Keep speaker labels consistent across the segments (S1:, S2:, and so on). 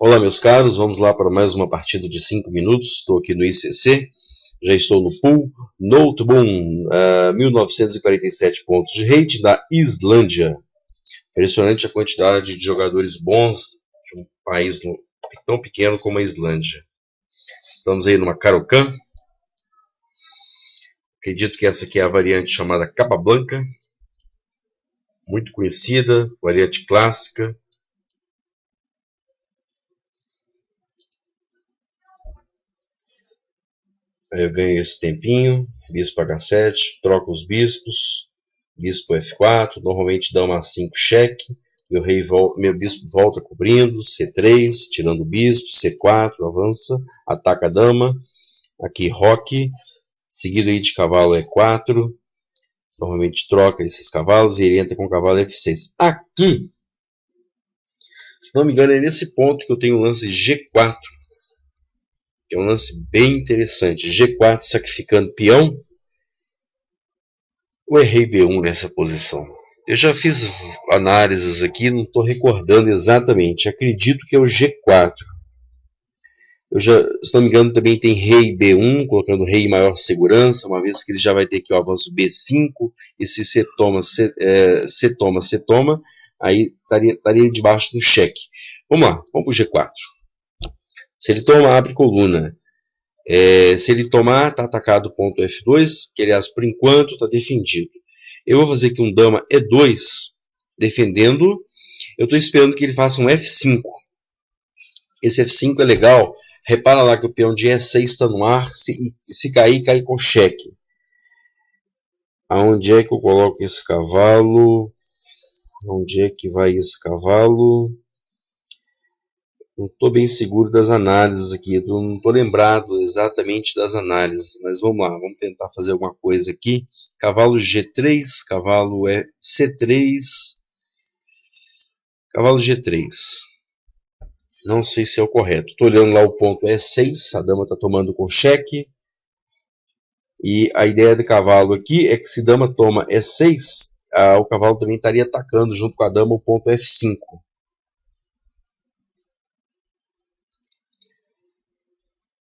S1: Olá, meus caros, vamos lá para mais uma partida de 5 minutos. Estou aqui no ICC, já estou no pool Noteboom, 1947 pontos de rate da Islândia. Impressionante a quantidade de jogadores bons de um país tão pequeno como a Islândia. Estamos aí numa Caro-Kann. Acredito que essa aqui é a variante chamada Capablanca, muito conhecida, variante clássica. Aí eu ganho esse tempinho, bispo H7, troco os bispos, bispo F4, normalmente dama A5 cheque, meu bispo volta cobrindo, C3, tirando o bispo, C4, avança, ataca a dama, aqui roque, seguido aí de cavalo E4, normalmente troca esses cavalos e ele entra com o cavalo F6. Aqui, se não me engano, é nesse ponto que eu tenho o lance G4, que é um lance bem interessante. G4 sacrificando peão. Eu errei B1 nessa posição. Eu já fiz análises aqui, não estou recordando exatamente. Acredito que é o G4. Se não me engano, também tem rei B1, colocando rei em maior segurança, uma vez que ele já vai ter aqui o avanço B5, e se C toma, aí estaria debaixo do cheque. Vamos lá, vamos para o G4. Se ele toma, abre coluna. Se ele tomar, está atacado o ponto F2, que aliás, por enquanto, está defendido. Eu vou fazer aqui um dama E2, defendendo. Eu estou esperando que ele faça um F5. Esse F5 é legal. Repara lá que o peão de E6 está no ar. Se cair, cai com cheque. Aonde é que eu coloco esse cavalo? Onde é que vai esse cavalo? Não estou bem seguro das análises aqui, não estou lembrado exatamente das análises, mas vamos lá, vamos tentar fazer alguma coisa aqui. Cavalo G3, cavalo C3, cavalo G3. Não sei se é o correto. Estou olhando lá o ponto E6, a dama está tomando com cheque. E a ideia do cavalo aqui é que se dama toma E6, o cavalo também estaria atacando junto com a dama o ponto F5.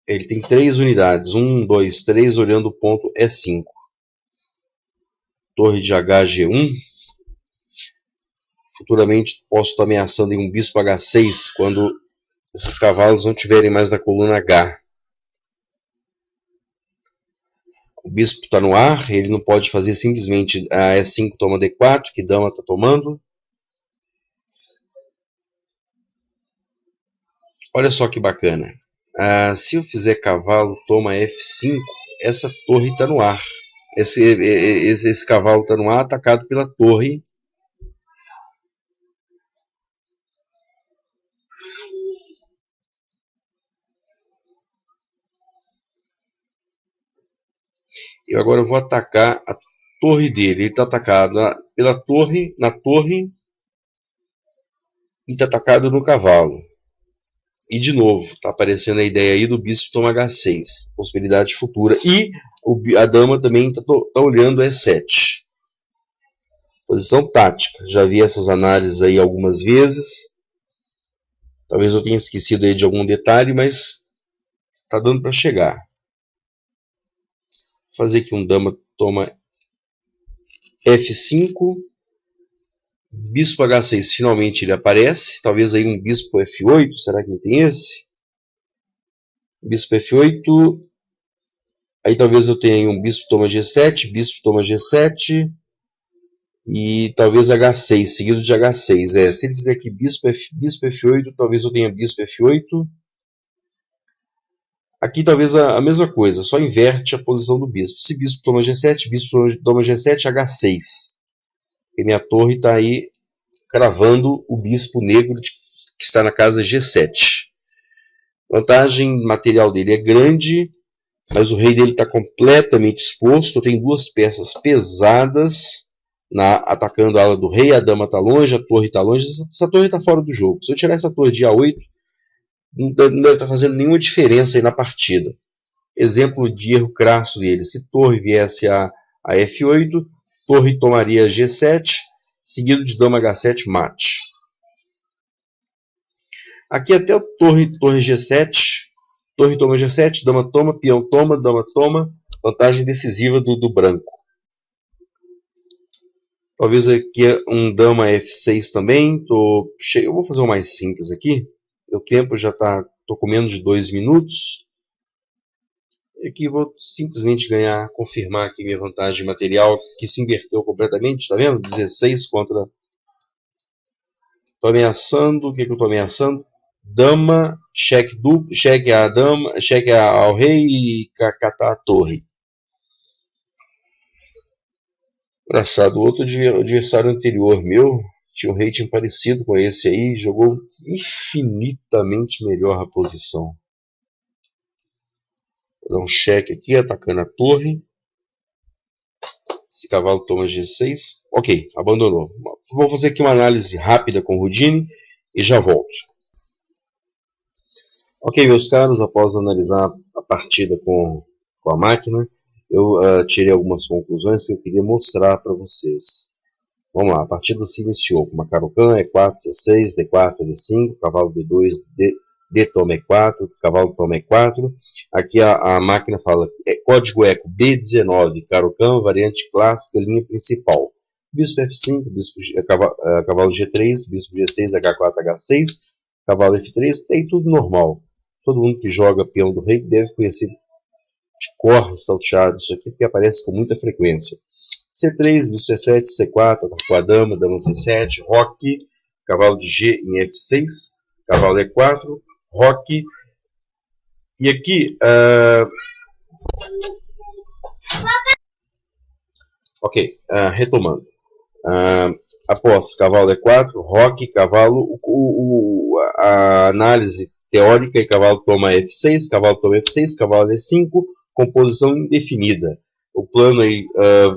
S1: Ele tem 3 unidades, 1, 2, 3, olhando o ponto E5. Torre de HG1. Futuramente posso estar ameaçando em um bispo H6, quando esses cavalos não estiverem mais na coluna H. O bispo está no ar, ele não pode fazer simplesmente a E5 toma D4, que dama está tomando. Olha só que bacana. Se eu fizer cavalo toma F5, essa torre está no ar. Esse cavalo está no ar, atacado pela torre. Eu agora vou atacar a torre dele. Ele está atacado pela torre, na torre, e está atacado no cavalo. E de novo, está aparecendo a ideia aí do bispo toma H6, possibilidade futura. E a dama também está olhando E7. Posição tática. Já vi essas análises aí algumas vezes. Talvez eu tenha esquecido aí de algum detalhe, mas está dando para chegar. Vou fazer aqui um dama toma F5. Bispo H6, finalmente ele aparece. Talvez aí um bispo F8. Será que não tem esse? Bispo F8. Aí talvez eu tenha um bispo toma G7. Bispo toma G7. E talvez H6, seguido de H6. Se ele fizer aqui bispo F8, talvez eu tenha bispo F8. Aqui talvez a mesma coisa, só inverte a posição do bispo. Se bispo toma G7, bispo toma G7, H6. E minha torre está aí cravando o bispo negro que está na casa G7. A vantagem material dele é grande, mas o rei dele está completamente exposto. Eu tenho duas peças pesadas atacando a ala do rei. A dama está longe, a torre está longe. Essa torre está fora do jogo. Se eu tirar essa torre de A8, não deve estar fazendo nenhuma diferença aí na partida. Exemplo de erro crasso dele. Se torre viesse a F8, torre tomaria G7, seguido de dama H7, mate. Aqui até o torre G7, torre toma G7, dama toma, peão toma, dama toma, vantagem decisiva do branco. Talvez aqui um dama F6 também, eu vou fazer o mais simples aqui, o tempo já está, estou com menos de 2 minutos, e aqui vou simplesmente ganhar, confirmar aqui minha vantagem material, que se inverteu completamente, está vendo? 16 contra... Estou ameaçando, o que eu estou ameaçando? Dama, cheque duplo, cheque a dama, cheque ao rei e catar a torre. Engraçado, o outro adversário anterior meu tinha um rating parecido com esse aí, jogou infinitamente melhor a posição. Vou dar um cheque aqui, atacando a torre. Esse cavalo toma G6. Ok, abandonou. Vou fazer aqui uma análise rápida com o Houdini e já volto. Ok, meus caros, após analisar a partida com a máquina, eu tirei algumas conclusões que eu queria mostrar para vocês. Vamos lá, a partida se iniciou com uma Caro-Kann, E4, C6, D4, D5, cavalo D2, D toma E4, cavalo toma E4. Aqui a máquina fala código eco B19, Caro-Kann, variante clássica, linha principal. Bispo F5, cavalo G3, bispo G6, H4, H6, cavalo F3, tem tudo normal. Todo mundo que joga peão do rei deve conhecer de cor salteado isso aqui, porque aparece com muita frequência. C3, bispo C7, C4, atacou a dama, dama C7, roque, cavalo de G em F6, cavalo E4, roque. E aqui, ok, retomando. Após cavalo E4, roque, cavalo, a análise teórica e cavalo toma F6, cavalo toma F6, cavalo E5, composição indefinida. O plano aí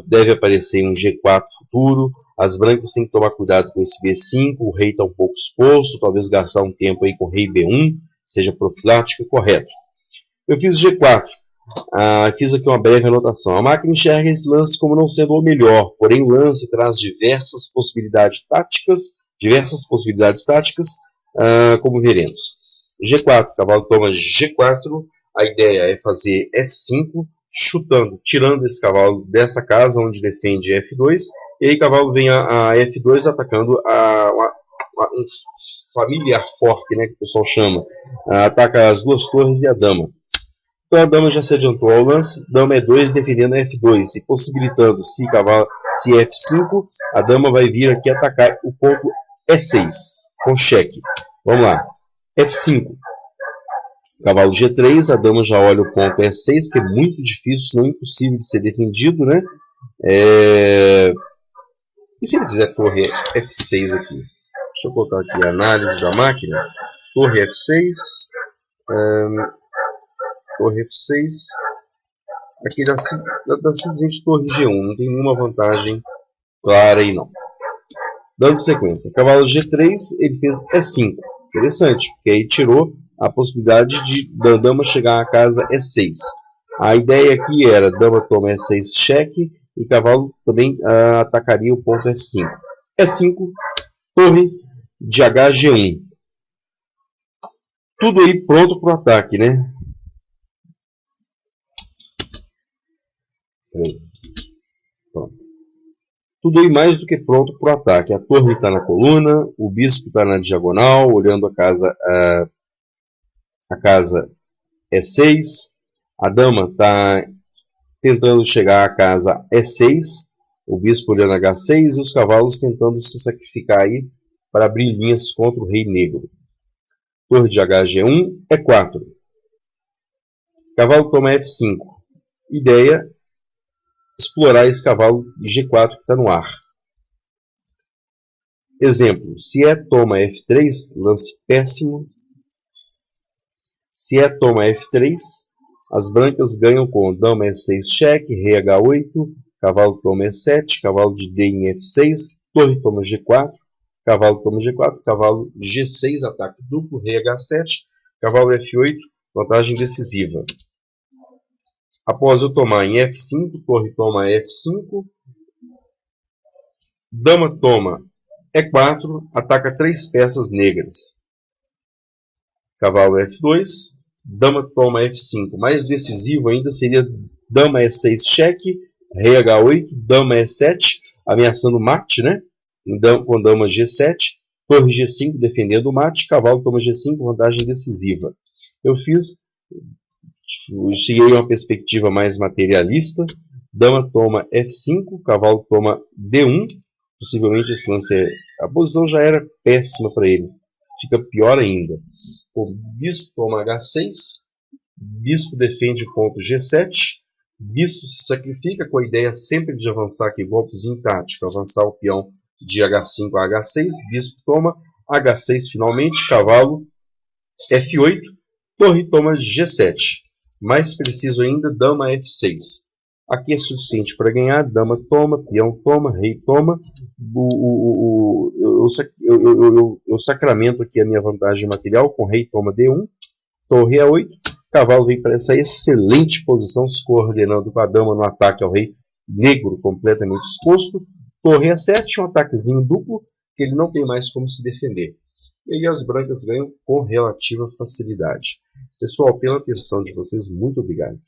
S1: deve aparecer um G4 futuro, as brancas têm que tomar cuidado com esse B5, o rei está um pouco exposto, talvez gastar um tempo aí com rei B1, seja profilático e correto. Eu fiz o G4, fiz aqui uma breve anotação. A máquina enxerga esse lance como não sendo o melhor, porém o lance traz diversas possibilidades táticas, como veremos. G4, cavalo toma G4, a ideia é fazer F5, chutando, tirando esse cavalo dessa casa onde defende F2, e aí cavalo vem a F2 atacando um familiar fork, né, que o pessoal chama, ataca as duas torres e a dama. Então a dama já se adiantou ao lance, dama E2 defendendo a F2, e possibilitando, se F5, a dama vai vir aqui atacar o ponto E6, com cheque. Vamos lá, F5, cavalo G3, a dama já olha o ponto E6, que é muito difícil, se não impossível de ser defendido, né? E se ele fizer torre F6 aqui? Deixa eu botar aqui a análise da máquina. Torre F6, torre F6, aqui dá simplesmente torre G1, não tem nenhuma vantagem clara aí não. Dando sequência, cavalo G3, ele fez E5, interessante, porque aí tirou a possibilidade da dama chegar à casa E6. A ideia aqui era dama toma E6 cheque e cavalo também atacaria o ponto F5. E5, torre de HG1. Tudo aí pronto para o ataque, né? Pronto. Tudo aí mais do que pronto para o ataque. A torre está na coluna, o bispo está na diagonal, olhando a casa E6. A dama está tentando chegar à casa E6, o bispo olhando H6 e os cavalos tentando se sacrificar aí para abrir linhas contra o rei negro. Torre de HG1, E4. Cavalo toma F5. Ideia: explorar esse cavalo de G4 que está no ar. Exemplo, se E toma F3, lance péssimo. Se E toma F3, as brancas ganham com dama E6 cheque, rei H8, cavalo toma E7, cavalo de D em F6, torre toma G4, cavalo toma G4, cavalo G6, ataque duplo, rei H7, cavalo F8, vantagem decisiva. Após eu tomar em F5, torre toma F5, dama toma E4, ataca 3 peças negras. cavalo F2, dama toma F5. Mais decisivo ainda seria dama E6 cheque, rei H8, dama E7, ameaçando o mate, né? Com dama G7, torre G5 defendendo o mate, cavalo toma G5, vantagem decisiva. Eu cheguei a uma perspectiva mais materialista, dama toma F5, cavalo toma D1, possivelmente esse lance a posição já era péssima para ele, fica pior ainda. O bispo toma H6, bispo defende o ponto G7, bispo se sacrifica com a ideia sempre de avançar aqui, golpezinho tático, avançar o peão de H5 a H6, bispo toma H6 finalmente, cavalo F8, torre toma G7. Mais preciso ainda, dama F6. Aqui é suficiente para ganhar, dama toma, peão toma, rei toma. Eu sacramento aqui a minha vantagem material com rei toma D1, torre A8, cavalo vem para essa excelente posição, se coordenando com a dama no ataque ao rei negro completamente exposto. Torre A7, um ataquezinho duplo, que ele não tem mais como se defender. E aí as brancas ganham com relativa facilidade. Pessoal, pela atenção de vocês, muito obrigado.